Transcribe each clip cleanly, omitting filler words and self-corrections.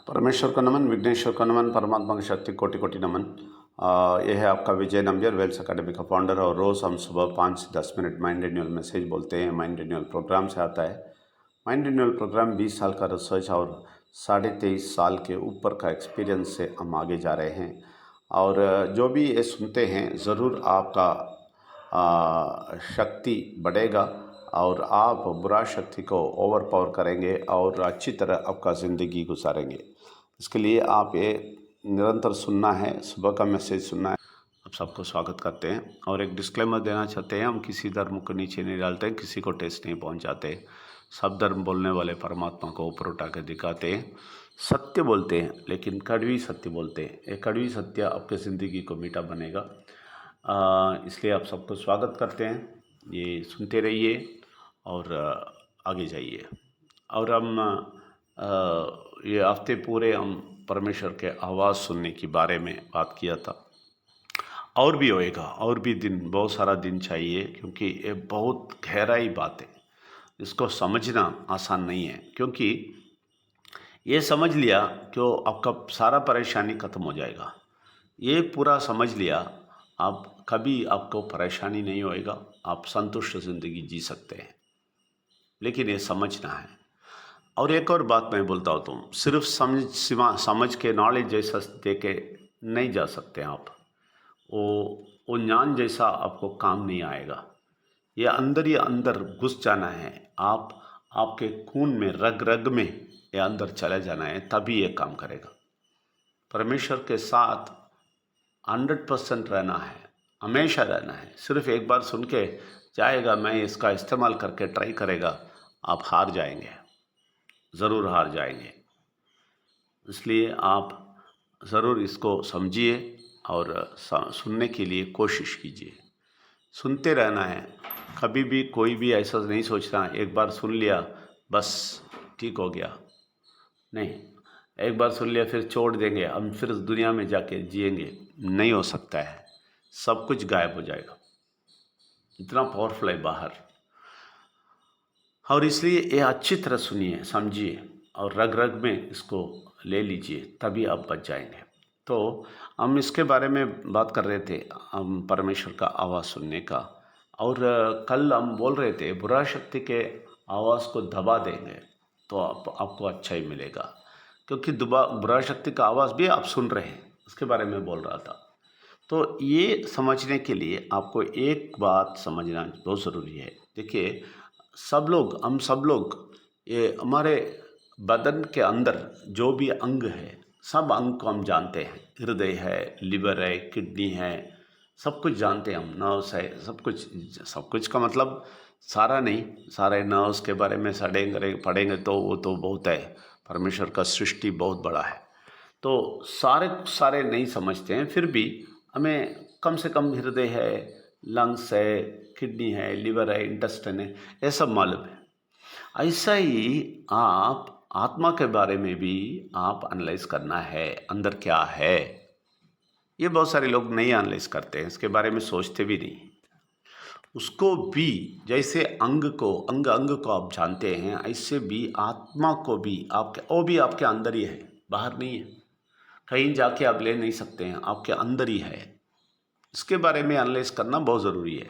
परमेश्वर को नमन, विघ्नेश्वर को नमन, परमात्मा की शक्ति कोटि कोटि नमन। यह है आपका विजय नंबर वेल्स अकेडमी का फाउंडर। और रोज़ हम सुबह 5 से 10 मिनट माइंड रिन्यूअल मैसेज बोलते हैं। माइंड रिन्यूअल प्रोग्राम से आता है। माइंड रिन्यूअल प्रोग्राम 20 साल का रिसर्च और 23.5 साल के ऊपर का एक्सपीरियंस से हम आगे जा रहे हैं। और जो भी ये सुनते हैं ज़रूर आपका शक्ति बढ़ेगा और आप बुरा शक्ति को ओवर पावर करेंगे और अच्छी तरह आपका ज़िंदगी गुजारेंगे। इसके लिए आप ये निरंतर सुनना है, सुबह का मैसेज सुनना है। आप सबको स्वागत करते हैं और एक डिस्क्लेमर देना चाहते हैं, हम किसी धर्म को नीचे नहीं डालते, किसी को टेस्ट नहीं पहुंचाते। सब धर्म बोलने वाले परमात्मा को ऊपर उठा के दिखाते हैं, सत्य बोलते हैं, लेकिन कड़वी सत्य बोलते हैं। ये कड़वी सत्य आपके ज़िंदगी को मीठा बनेगा। इसलिए आप सबको स्वागत करते हैं। ये सुनते रहिए और आगे जाइए। और हम ये हफ्ते पूरे हम परमेश्वर के आवाज़ सुनने के बारे में बात किया था। और भी होएगा, और भी दिन, बहुत सारा दिन चाहिए, क्योंकि ये बहुत गहराई बात है। इसको समझना आसान नहीं है, क्योंकि ये समझ लिया तो आपका सारा परेशानी ख़त्म हो जाएगा। ये पूरा समझ लिया, आप कभी आपको परेशानी नहीं होएगा, आप संतुष्ट ज़िंदगी जी सकते हैं। लेकिन ये समझना है। और एक और बात मैं बोलता हूँ, तुम सिर्फ समझ के नॉलेज जैसा दे के नहीं जा सकते आप। वो ज्ञान जैसा आपको काम नहीं आएगा। ये अंदर ही अंदर घुस जाना है। आपके खून में, रग रग में ये अंदर चले जाना है, तभी ये काम करेगा। परमेश्वर के साथ 100% रहना है, हमेशा रहना है। सिर्फ एक बार सुन के जाएगा, मैं इसका इस्तेमाल करके ट्राई करेगा, आप हार जाएंगे, ज़रूर हार जाएंगे। इसलिए आप ज़रूर इसको समझिए और सुनने के लिए कोशिश कीजिए। सुनते रहना है। कभी भी कोई भी ऐसा नहीं सोचना एक बार सुन लिया बस ठीक हो गया, नहीं। एक बार सुन लिया फिर छोड़ देंगे, हम फिर इस दुनिया में जाके जिएंगे, नहीं हो सकता है। सब कुछ गायब हो जाएगा। इतना पावरफुल है बाहर। और इसलिए ये अच्छी तरह सुनिए, समझिए और रग रग में इसको ले लीजिए, तभी आप बच जाएंगे। तो हम इसके बारे में बात कर रहे थे, हम परमेश्वर का आवाज़ सुनने का। और कल हम बोल रहे थे बुरा शक्ति के आवाज़ को दबा देंगे तो आपको अच्छा ही मिलेगा, क्योंकि बुरा शक्ति का आवाज़ भी आप सुन रहे हैं, उसके बारे में बोल रहा था। तो ये समझने के लिए आपको एक बात समझना बहुत ज़रूरी है। देखिए, हम सब लोग, ये हमारे बदन के अंदर जो भी अंग है, सब अंग को हम जानते हैं। हृदय है, लिवर है, किडनी है, सब कुछ जानते हैं हम। नर्व्स है, सब कुछ का मतलब सारा नहीं, सारे नर्व्स के बारे में पढ़ेंगे तो वो तो बहुत है। परमेश्वर का सृष्टि बहुत बड़ा है, तो सारे नहीं समझते हैं। फिर भी हमें कम से कम हृदय है, लंग्स है, किडनी है, लिवर है, इंटेस्टाइन है, ये सब मालूम है। ऐसा ही आप आत्मा के बारे में भी आप एनालाइज करना है, अंदर क्या है। ये बहुत सारे लोग नहीं एनालाइज करते हैं, इसके बारे में सोचते भी नहीं। उसको भी जैसे अंग अंग को आप जानते हैं, ऐसे भी आत्मा को भी वो भी आपके अंदर ही है, बाहर नहीं है। कहीं जाके आप ले नहीं सकते हैं, आपके अंदर ही है। इसके बारे में एनालाइज करना बहुत ज़रूरी है।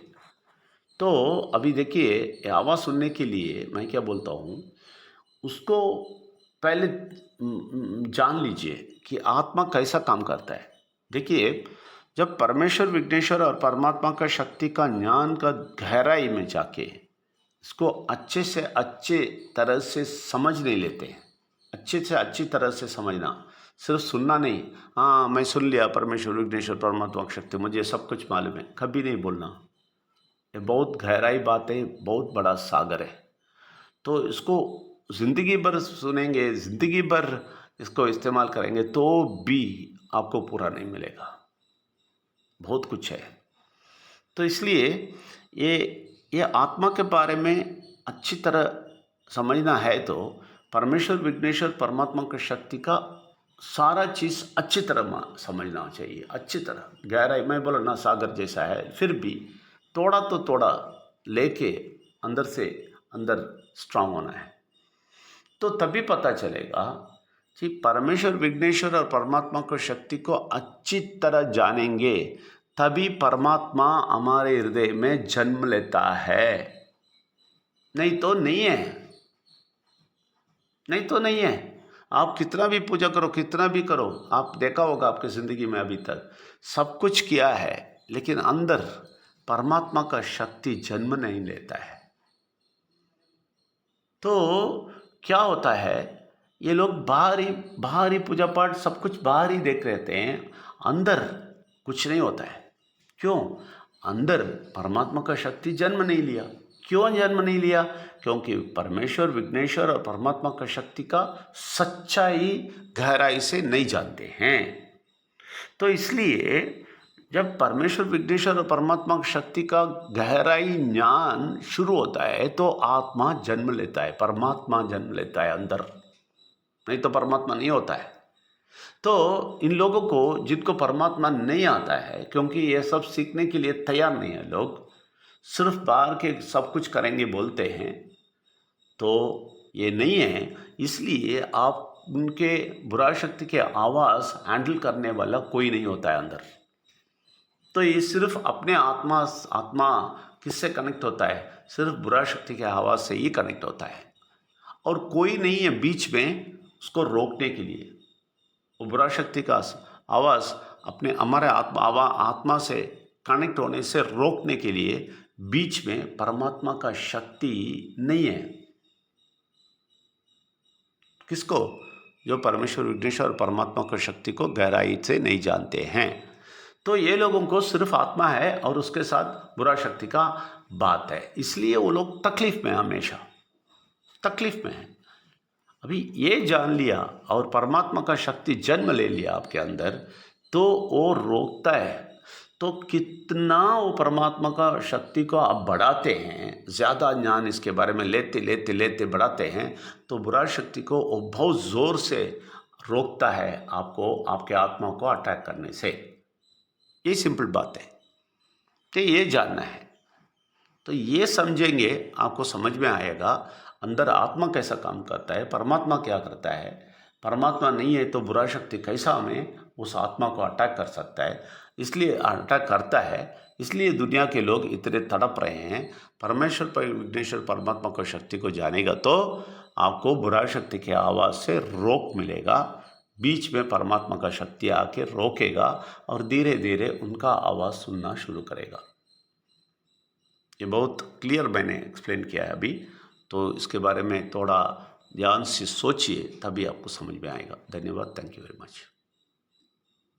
तो अभी देखिए, ये आवाज़ सुनने के लिए मैं क्या बोलता हूँ, उसको पहले जान लीजिए कि आत्मा कैसा काम करता है। देखिए, जब परमेश्वर, विघ्नेश्वर और परमात्मा का शक्ति का ज्ञान का गहराई में जाके इसको अच्छे से अच्छे तरह से समझ नहीं लेते हैं, अच्छे से अच्छी तरह से समझना, सिर्फ सुनना नहीं। हाँ, मैं सुन लिया, परमेश्वर, विघ्नेश्वर, परमात्मा की शक्ति, मुझे सब कुछ मालूम है, कभी नहीं बोलना। ये बहुत गहराई बात है, बहुत बड़ा सागर है। तो इसको ज़िंदगी भर सुनेंगे, ज़िंदगी भर इसको इस्तेमाल करेंगे तो भी आपको पूरा नहीं मिलेगा। बहुत कुछ है। तो इसलिए ये आत्मा के बारे में अच्छी तरह समझना है तो परमेश्वर, विघ्नेश्वर, परमात्मा की शक्ति का सारा चीज़ अच्छी तरह समझना चाहिए। अच्छी तरह गहराई, मैं बोला ना, सागर जैसा है। फिर भी थोड़ा तो थोड़ा लेके अंदर से अंदर स्ट्रांग होना है, तो तभी पता चलेगा। कि परमेश्वर विघ्नेश्वर और परमात्मा को शक्ति को अच्छी तरह जानेंगे तभी परमात्मा हमारे हृदय में जन्म लेता है, नहीं तो नहीं है, नहीं तो नहीं है। आप कितना भी पूजा करो, कितना भी करो, आप देखा होगा आपकी ज़िंदगी में अभी तक सब कुछ किया है, लेकिन अंदर परमात्मा का शक्ति जन्म नहीं लेता है। तो क्या होता है, ये लोग बाहर ही पूजा पाठ सब कुछ बाहर ही देख रहते हैं, अंदर कुछ नहीं होता है। क्यों? अंदर परमात्मा का शक्ति जन्म नहीं लिया। क्यों जन्म नहीं लिया? क्योंकि परमेश्वर विघ्नेश्वर और परमात्मा का शक्ति का सच्चाई गहराई से नहीं जानते हैं। तो इसलिए जब परमेश्वर विघ्नेश्वर और परमात्मा की शक्ति का गहराई ज्ञान शुरू होता है तो आत्मा जन्म लेता है, परमात्मा जन्म लेता है अंदर, नहीं तो परमात्मा नहीं होता है। तो इन लोगों को जिनको परमात्मा नहीं आता है, क्योंकि ये सब सीखने के लिए तैयार नहीं है, लोग सिर्फ बाहर के सब कुछ करेंगे बोलते हैं, तो ये नहीं है। इसलिए आप उनके बुरा शक्ति के आवाज़ हैंडल करने वाला कोई नहीं होता है अंदर। तो ये सिर्फ अपने आत्मा किससे कनेक्ट होता है? सिर्फ बुरा शक्ति के आवाज़ से ही कनेक्ट होता है, और कोई नहीं है बीच में उसको रोकने के लिए। वो बुरा शक्ति का आवाज़ अपने हमारे आत्मा से कनेक्ट होने से रोकने के लिए बीच में परमात्मा का शक्ति नहीं है। किसको? जो परमेश्वर विघ्नेश्वर और परमात्मा की शक्ति को गहराई से नहीं जानते हैं। तो ये लोगों को सिर्फ आत्मा है और उसके साथ बुरा शक्ति का बात है, इसलिए वो लोग तकलीफ में, हमेशा तकलीफ में है। अभी ये जान लिया और परमात्मा का शक्ति जन्म ले लिया आपके अंदर, तो वो रोकता है। तो कितना वो परमात्मा का शक्ति को आप बढ़ाते हैं, ज़्यादा ज्ञान इसके बारे में लेते लेते लेते बढ़ाते हैं, तो बुरा शक्ति को वो बहुत ज़ोर से रोकता है आपको, आपके आत्मा को अटैक करने से। ये सिंपल बात है कि ये जानना है। तो ये समझेंगे, आपको समझ में आएगा अंदर आत्मा कैसा काम करता है, परमात्मा क्या करता है। परमात्मा नहीं है तो बुरा शक्ति कैसा हमें उस आत्मा को अटैक कर सकता है, इसलिए अटैक करता है। इसलिए दुनिया के लोग इतने तड़प रहे हैं। परमेश्वर विघ्नेश्वर परमात्मा को शक्ति को जानेगा तो आपको बुरा शक्ति के आवाज़ से रोक मिलेगा, बीच में परमात्मा का शक्ति आके रोकेगा और धीरे धीरे उनका आवाज़ सुनना शुरू करेगा। ये बहुत क्लियर मैंने एक्सप्लेन किया है अभी, तो इसके बारे में थोड़ा ध्यान से सोचिए, तभी आपको समझ में आएगा। धन्यवाद, थैंक यू वेरी मच।